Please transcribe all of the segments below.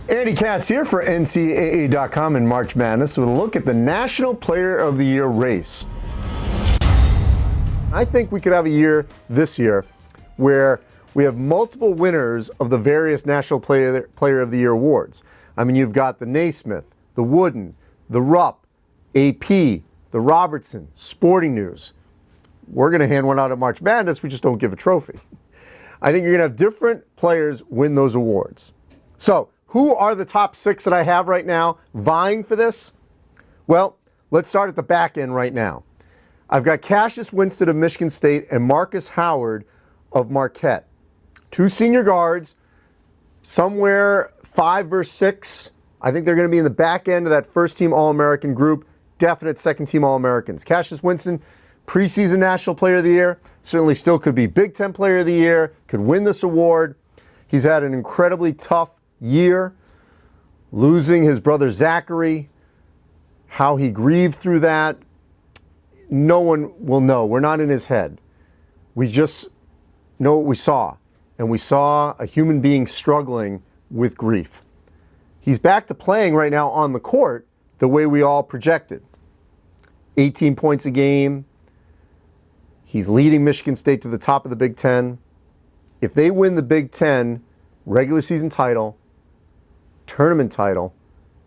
Andy Katz here for NCAA.com and March Madness with a look at the National Player of the Year race. I think we could have a year this year where we have multiple winners of the various National Player of the Year awards. I mean, you've got the Naismith, the Wooden, the Rupp, AP, the Robertson, Sporting News. We're going to hand one out at March Madness, we just don't give a trophy. I think you're going to have different players win those awards. So, who are the top 6 that I have right now vying for this? Well, let's start at the back end right now. I've got Cassius Winston of Michigan State and Marcus Howard of Marquette. 2 senior guards, somewhere 5 or 6. I think they're going to be in the back end of that first-team All-American group, definite second-team All-Americans. Cassius Winston, preseason National Player of the Year, certainly still could be Big Ten Player of the Year, could win this award. He's had an incredibly tough year, losing his brother Zachary, how he grieved through that, no one will know. We're not in his head. We just know what we saw, and we saw a human being struggling with grief. He's back to playing right now on the court the way we all projected. 18 points a game. He's leading Michigan State to the top of the Big Ten. If they win the Big Ten regular season title, tournament title,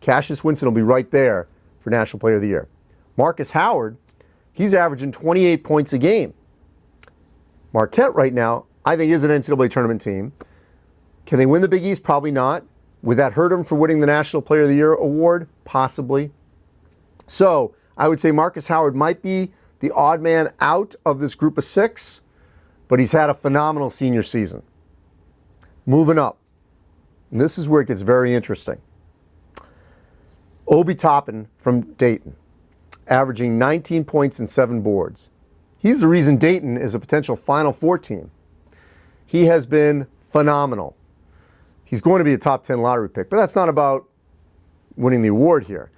Cassius Winston will be right there for National Player of the Year. Marcus Howard, he's averaging 28 points a game. Marquette right now, I think, is an NCAA tournament team. Can they win the Big East? Probably not. Would that hurt them for winning the National Player of the Year award? Possibly. So I would say Marcus Howard might be the odd man out of this group of 6, but he's had a phenomenal senior season. Moving up. And this is where it gets very interesting. Obi Toppin from Dayton, averaging 19 points and 7 boards. He's the reason Dayton is a potential Final Four team. He has been phenomenal. He's going to be a top 10 lottery pick, but that's not about winning the award here.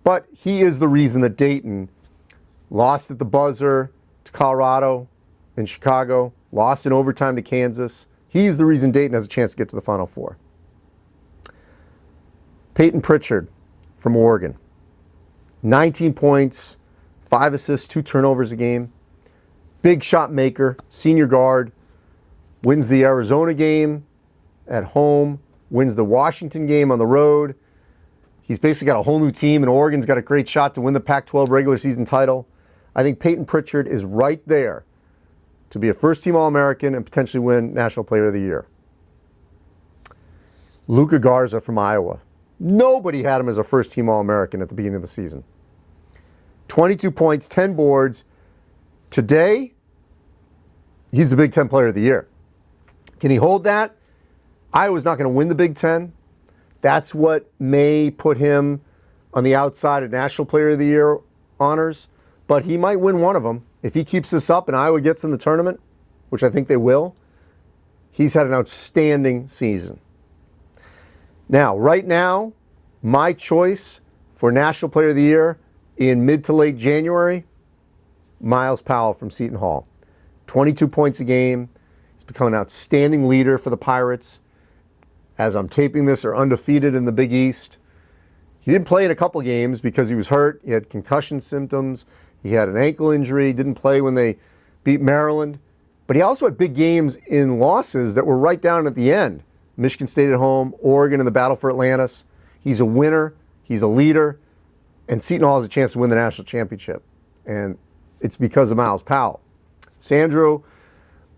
But he is the reason that Dayton lost at the buzzer to Colorado and Chicago, lost in overtime to Kansas. He's the reason Dayton has a chance to get to the Final Four. Peyton Pritchard from Oregon. 19 points, 5 assists, 2 turnovers a game. Big shot maker, senior guard. Wins the Arizona game at home. Wins the Washington game on the road. He's basically got a whole new team, and Oregon's got a great shot to win the Pac-12 regular season title. I think Peyton Pritchard is right there to be a first-team All-American and potentially win National Player of the Year. Luka Garza from Iowa. Nobody had him as a first-team All-American at the beginning of the season. 22 points, 10 boards. Today, he's the Big Ten Player of the Year. Can he hold that? Iowa's not going to win the Big Ten. That's what may put him on the outside of National Player of the Year honors. But he might win one of them. If he keeps this up and Iowa gets in the tournament, which I think they will, he's had an outstanding season. Now, right now, my choice for National Player of the Year in mid to late January, Myles Powell from Seton Hall. 22 points a game. He's become an outstanding leader for the Pirates. As I'm taping this, they're undefeated in the Big East. He didn't play in a couple games because he was hurt. He had concussion symptoms. He had an ankle injury. Didn't play when they beat Maryland. But he also had big games in losses that were right down at the end. Michigan State at home, Oregon in the battle for Atlantis. He's a winner. He's a leader. And Seton Hall has a chance to win the national championship. And it's because of Myles Powell. Sandro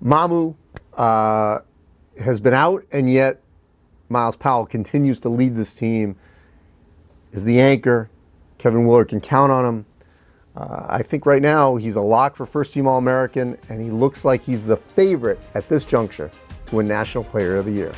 Mamu has been out, and yet Myles Powell continues to lead this team, is the anchor. Kevin Willard can count on him. I think right now he's a lock for first-team All-American, and he looks like he's the favorite at this juncture to win National Player of the Year.